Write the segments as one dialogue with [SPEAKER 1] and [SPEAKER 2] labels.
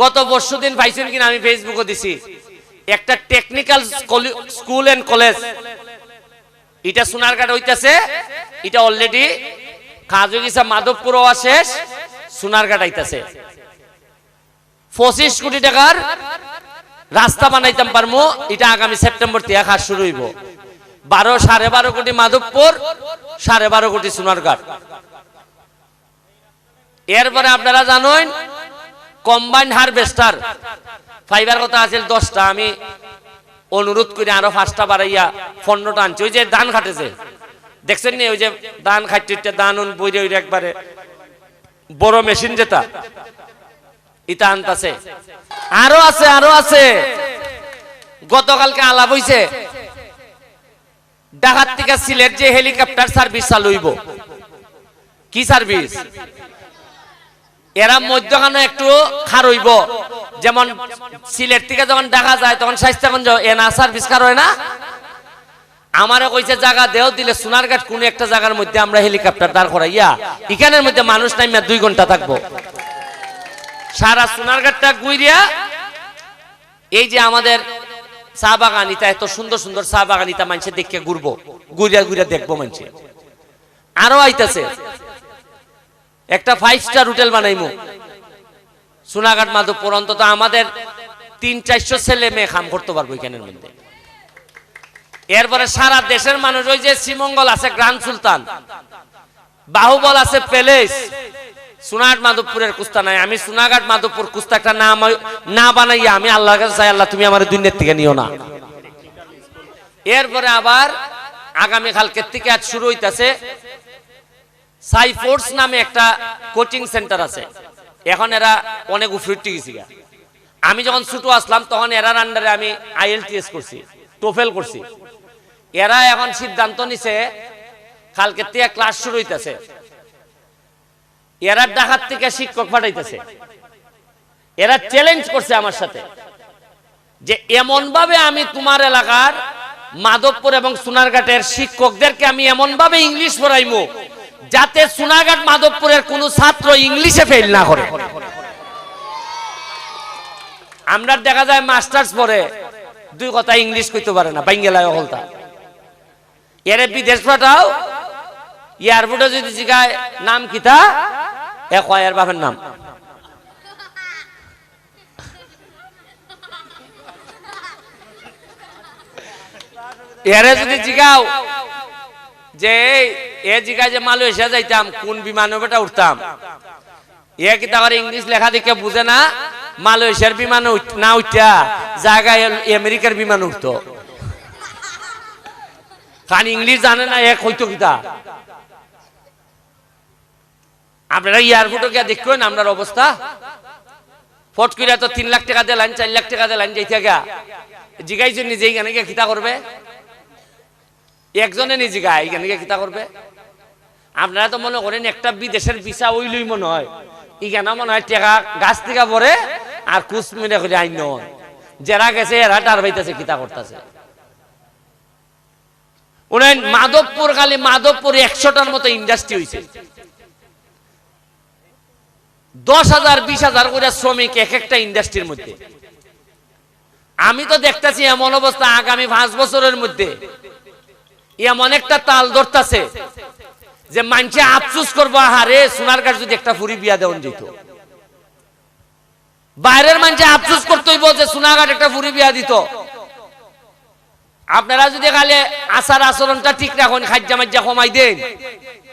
[SPEAKER 1] গত বর্ষদিন পাইছেন কিনা আমি ফেসবুকে দিছি, একটা টেকনিক্যাল স্কুল এন্ড কলেজ, এটা সোনারঘাট হইতাছে, এটা অলরেডি কাজ হয়ে গেছে, মাধবপুরও শেষ, সোনারঘাট আইতাছে। 25 কোটি টাকার রাস্তা বানাইতাম পারমু, এটা আগামী সেপ্টেম্বর থেকে কাজ শুরু হইব। 12.5 কোটি মাধবপুর, 12.5 কোটি সোনারঘাট। এরপরে আপনারা জানেন কম্বাইন্ড হারভেস্টার ফাইবার কথা আছে 10টা, আমি অনুরোধ করি আরো 5টা বাড়াইয়া 15টা আনছি। ওই যে ধান খাটেছে দেখছেন নি, ওই যে ধান খাইতে ধান বইরে ওই একবারে বড় মেশিন যেটা, এটা আনতাছে। আরো আছে। গতকালকে আলাপ হইছে ঢাকা থেকে সিলেট যে হেলিকপ্টার সার্ভিস চালু হইব। কি সার্ভিস? এরা মধ্যখানে একটু খার হইব, যেমন সিলেট থেকে যখন ঢাকা যায় তখন স্বাস্থ্যগঞ্জ এনা সার্ভিস খার হয় না। আমারও কইছে জায়গা দেও, দিলে সোনারঘাট কোন একটা জায়গার মধ্যে আমরা হেলিকপ্টার দাঁড় করাইয়া এখানের মধ্যে মানুষ নামিয়া 2 ঘন্টা থাকবো, সারা সোনারঘাটটা ঘুরিয়া। এই যে আমাদের চা বাগান, এটা এত সুন্দর সুন্দর চা বাগান, এটা মানুষের দেখে ঘুরবো, ঘুরিয়া দেখবো মানুষ। আরো আইতাছে একটা 5 স্টার হোটেল বানাইমু সোনারঘাট মাধবপুর, অন্তত আমাদের 300-400 ছেলে মেয়ে কাম করতে পারবো এখানের মধ্যে। এরপরে সারা দেশের মানুষ, ওই যে শ্রীমঙ্গল আছে গ্র্যান্ড সুলতান, বাহুবল আছে প্যালেস, সোনারঘাট মাধবপুরের কুস্তা নাই। আমি সোনারঘাট মাধবপুর কুস্তা একটা না বানাইয়া আমি আল্লাহর কাছে চাই, আল্লাহ তুমি আমার দুনিয়ার থেকে নিও না। এরপরে আবার আগামী কালকে থেকে আজ শুরু হইতাছে সাইফোর্স নামে একটা কোচিং সেন্টার আছে। এখন এরা অনেক উপরে গেছি। আমি যখন ছোট আসলাম তখন এরার আন্ডারে আমি IELTS করছি, টোফেল করছি। এরা এখন সিদ্ধান্ত নিছে কালকে থেকে ক্লাস শুরু হইতাছে, এরা ঢাকা থেকে শিক্ষক পাঠাইতেছে। এরা চ্যালেঞ্জ করছে আমার সাথে যে এমন ভাবে আমি তোমার এলাকার মাধবপুর এবং সোনারঘাটের শিক্ষকদেরকে আমি এমন ভাবে ইংলিশ পড়াইমু যাতে সোনারঘাট মাধবপুরের কোন ছাত্র ইংলিশে ফেল না করে। আমরা দেখা যায় মাস্টার্স পড়ে 2 কথা ইংলিশ কইতে পারে না, বাঙ্গালায় হলতা। এর বিদেশ পাঠাও, এয়ারপোর্টে যদি জিগায় নাম কিতা, এ কয় এর বাপের নাম। এরে যদি জিগাও যে এ জিগায় যে মালয়েশিয়া যাইতাম কোন বিমানে বেটা উঠতাম, এ কিতা করে ইংলিশ লেখা দেখে বুঝে না, মালয়েশিয়ার বিমানে না উঠা জায়গায় আমেরিকার বিমান উঠতো, কারণ ইংলিশ জানে না। এক হইতো কিতা আপনারা এয়ারপোর্টে গিয়ে দেখবেন আপনার অবস্থা, ফট করে তো 3 লাখ টাকা দিলেন, 4 লাখ টাকা দিলেন, যাইতে গা জিগাইছেন নিজে এখানে গিয়ে কিতা করবে, একজনে নিজে গায়ে এখানে গিয়ে কিতা করবে। আপনারা তো মনে করেন একটা বিদেশের ভিসা ওইলই মনে হয়, এখানে মনে হয় টাকা গাছ থেকে পরে আর কুচ মিনে করে আইন নয়, যারা গেছে এরা টার বাইতেছে কিতা করতেছে। উনি মাধবপুর, খালি মাধবপুর 100টার মতো ইন্ডাস্ট্রি হয়েছে, 10,000 20,000 করে শ্রমিক এক একটা ইন্ডাস্ট্রির মধ্যে। আমি তো দেখতেছি এমন অবস্থা আগামী 5 বছরের মধ্যে এমন একটা তাল ধরতেছে যে মানুষে আফসোস করবো, আহারে সোনারঘাট যদি একটা ফুরি বিয়া দেওয়া যেত। বাইরের মানুষে আফসোস করতে হইব যে সোনারঘাট একটা ফুরি বিয়া দিত। আপনারা যদি খালি আচার আচরণটা ঠিক রাখুন, খাজ্জা মাজ্জা কমাই দেন,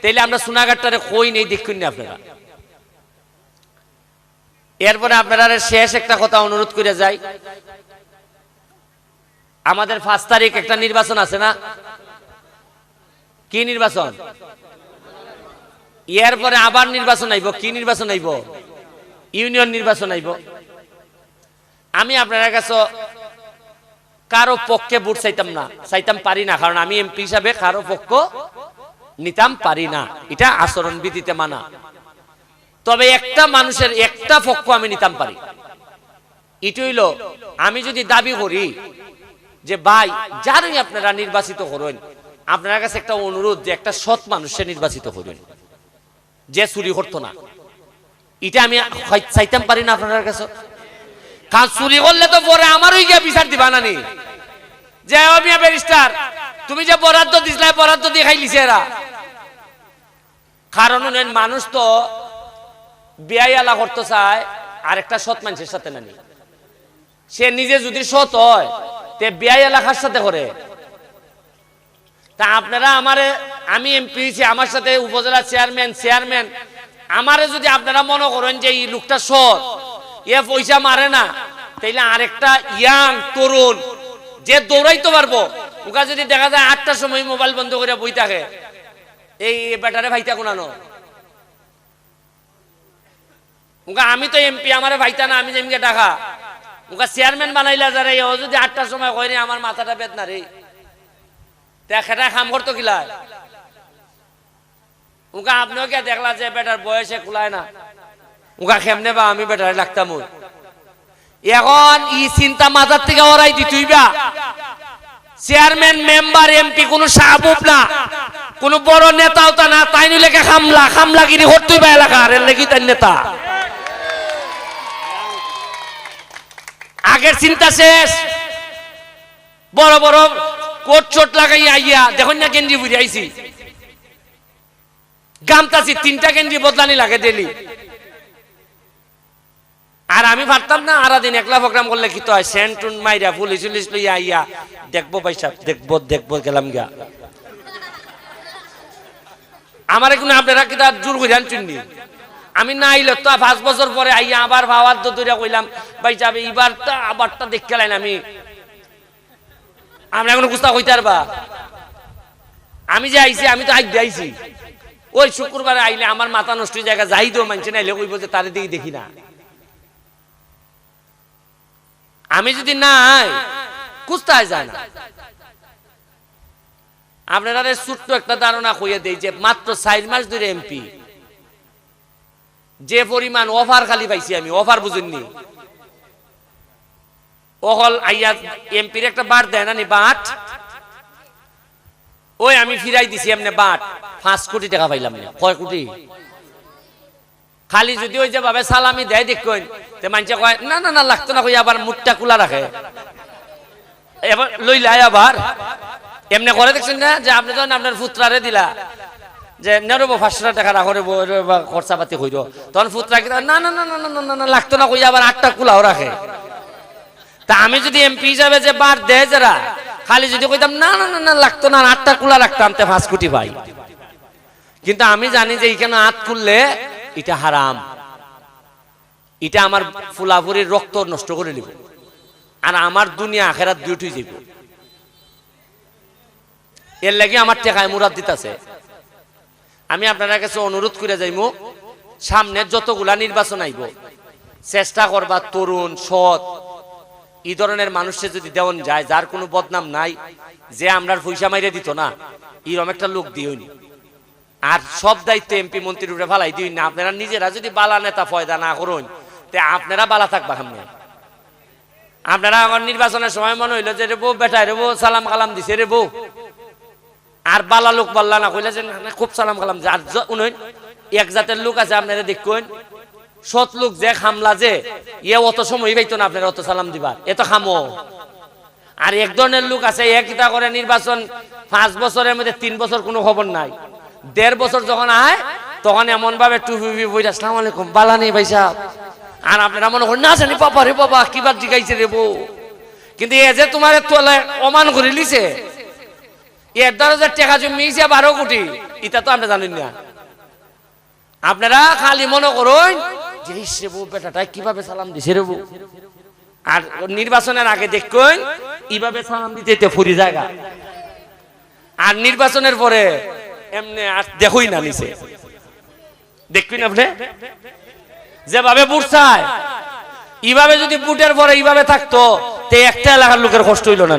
[SPEAKER 1] তাইলে আমরা সোনারঘাটটারে কই নেই দেখুন না আপনারা। এরপরে আপনারা শেষ একটা কথা অনুরোধ করে যাই, আমাদের 5 তারিখ একটা নির্বাচন আছে না? কি নির্বাচন? এরপরে আবার নির্বাচন আইব। কি নির্বাচন আইব? ইউনিয়ন নির্বাচন আইব। আমি আপনার কাছে কারো পক্ষে ভোট চাইতাম পারি না, কারণ আমি এমপি হিসাবে কারো পক্ষ নিতাম পারি না, এটা আচরণ বিধিতে মানা। তবে একটা মানুষের একটা পক্ষ আমি নিতাম পারি, এটা হইল আমি যদি দাবি করি যে ভাই যারই আপনারা নির্বাচিত করেন, আপনার কাছে একটা অনুরোধ যে একটা সৎ মানুষের নির্বাচিত করেন, যে চুরি করতো না, এটা আমি চাইতাম পারি না আপনার কাছে? কারণ চুরি করলে তো পরে আমারই গিয়ে বিচার দিবা নানি যে মিয়া ব্যারিস্টার তুমি যে বরাদ্দ দিছিলে বরাদ্দ দিয়ে খাইলিছে এরা। কারণ মানুষ তো বেয়াইয়ালা করতে চায় আরেকটা সৎ মানুষের সাথে নানি। সে নিজে যদি সৎ হয় তে বেয়াইয়ালা কার সাথে করে? তা আপনারা আমারে, আমি এমপি, আমার সাথে উপজেলা চেয়ারম্যান, আমারে যদি আপনারা মনে করেন যে এই লোকটা সৎ, এ পয়সা মারে না, তাইলে আরেকটা ইয়াং তরুণ যে দৌড়াইতে পারবো, ওকে যদি দেখা যায় 8টার সময় মোবাইল বন্ধ করে বই থাকে, এই ব্যাটারে ভাইতা কোনানো ওকে। আমি তো এমপি, আমারে ভাইতা না, আমি যেমকে টাকা ওকে চেয়ারম্যান বানাইলা যারা, ও যদি 8টার সময় কয়নি আমার মাথাটা বেদনা রে, দেখা খাম করতো কিলায় ওকে। আপনিও কে দেখলা যে বেটার বয়সে কুলায় না, ওকে কেমনে বা আমি বেটারে লাগতাম। এখন ই চিন্তা মাথার থেকে ওরাই দিতইবা। চেয়ারম্যান, মেম্বার, এমপি কোন সাহাবুব না, কোন বড় নেতাও তা না, তাই নিলেকে খামলাগিরি করতেইবা এলাকার, এর লেগে তাই নেতা। আগের চিন্তা শেষ। বড় বড় কোট চোট লাগাই আইয়া দেখুন না গেঞ্জি বুঝে আইছি, গামতাছি 3টা গেঞ্জি বদলানি লাগে ডেলি। আর আমি ভাবতাম না আরা দিন একলা প্রোগ্রাম করলে কি তো হয়, সেন্টুন মাইরা পুলিশ লইয়া আইয়া দেখবো পয়সা দেখবো গেলাম গিয়া। আমার এখন আপনারা কি তার জোর করে আনছুননি? আমি না আইলে তো 5 বছর পরে আইয়া আবার ভাবার দৌড়া কইলাম ভাই যাবে এবারটা আবারটা দেখতে লাইন। আমি এখন গুস্তা কইতে পারবা? আমি যে আইছি, আমি তো আজ আইছি, ওই শুক্রবারে আইলে আমার মাথা নষ্ট জায়গা যাই দিও মানছে না, এলে কইব যে তারে দিকে দেখি না। আমি যদি নাই কুস্তায় যায় না। আপনারা ছোট্ট একটা ধারণা কইয়া দেই যে মাত্র 4 মাস ধরে এমপি যে পরিমাণ অফার খালি পাইছি আমি, অফার বুঝেননি? ওহল আইয়া এমপির একটা বাট দেয় না নি, বাট ওই আমি ফিরাই দিছি এমনি বাট 5 কোটি টাকা পাইলাম। কয় কোটি? খালি যদি ওই যে ভাবে সালামি দেয় দেখুন, তে মানুষে কয় না না না লাগতো না, কই আবার মুখটা খোলা রাখে, এবার লইলাই আবার এমনি করে। দেখছেন না যে আপনি যখন আপনার পুত্রারে দিলা যে নেরব 500 টাকা রাখো খরচা পাতি কইর, তখন পুত্রা কি না না না না না না লাগতো না, কই আবার 8টা কুলাও রাখে। তা আমি যদি এমপি হিসাবে যে বার দেয় যারা, খালি যদি কইতাম না না না না লাগতো না, 8টা কুলা রাখতাম, তে 5 কোটি পাই। কিন্তু আমি জানি যে এখানে হাত খুললে এটা হারাম, এটা আমার ফুলাফুরির রক্ত নষ্ট করে নিব, আর আমার দুনিয়া আখেরাত দুটোই যাব। এর লাগি আমার টেকায় মুরাদ দিতেছে। আমি আপনার কাছে অনুরোধ করে যাইমু, সামনে যতগুলা নির্বাচন আইব চেষ্টা করবা তরুণ সৎ এই ধরনের মানুষে যদি দেওয়ান যায়, যার কোনো বদনাম নাই, যে আমরার পয়সা মাইরে দিত না, এরকম একটা লোক দিইনি। আর সব দায়িত্ব এমপি মন্ত্রীর উপরে ফালাই দিই না। আপনারা নিজেরা যদি বালা নেতা ফয়দা না করুন, তে আপনারা বালা থাকবা সামনে। আপনারা আমার নির্বাচনের সময় মনে হইলো যে রে বউ বেটায় রে বউ সালাম কালাম দিছে রে বউ, আর বালা লোক বাল্লা না কইলে যে খুব সালাম কালাম। আর এক জাতের লোক আছে আপনারা দেখুন, সৎ লোক যে খামলা যে ইয়ে অত সময় পাইতো না আপনারা অত সালাম দিবার, এত খামো। আর এক ধরনের লোক আছে একটা করে নির্বাচন 5 বছরের মধ্যে 3 বছর কোনো খবর নাই, 1.5 বছর যখন আয় তখন এমন ভাবে টুপি বই আসসালামু আলাইকুম বালা নেই ভাই সাহেব। আর আপনারা মনে করেন না জানি বাবা রে বাবা কিবার জিগাইছে রে বউ, কিন্তু এ যে তোমার তোলায় অমান করে লিছে, এর দ্বারা যে টাকা জমিয়েছে 12 কোটি, এটা তো আপনি জানেন না। আপনারা খালি মনে করুন যে রে বউ বেটাটা কিভাবে সালাম দিছে রে বউ। আর নির্বাচনের আগে দেখুন এইভাবে সালাম দিতে ফুরি জায়গা, আর নির্বাচনের পরে এমনি আর দেখুই না নিচে। দেখবেন আপনি যেভাবে বুট চায়, এইভাবে যদি বুটের পরে এইভাবে থাকতো, তে একটা এলাকার লোকের কষ্ট হইল না।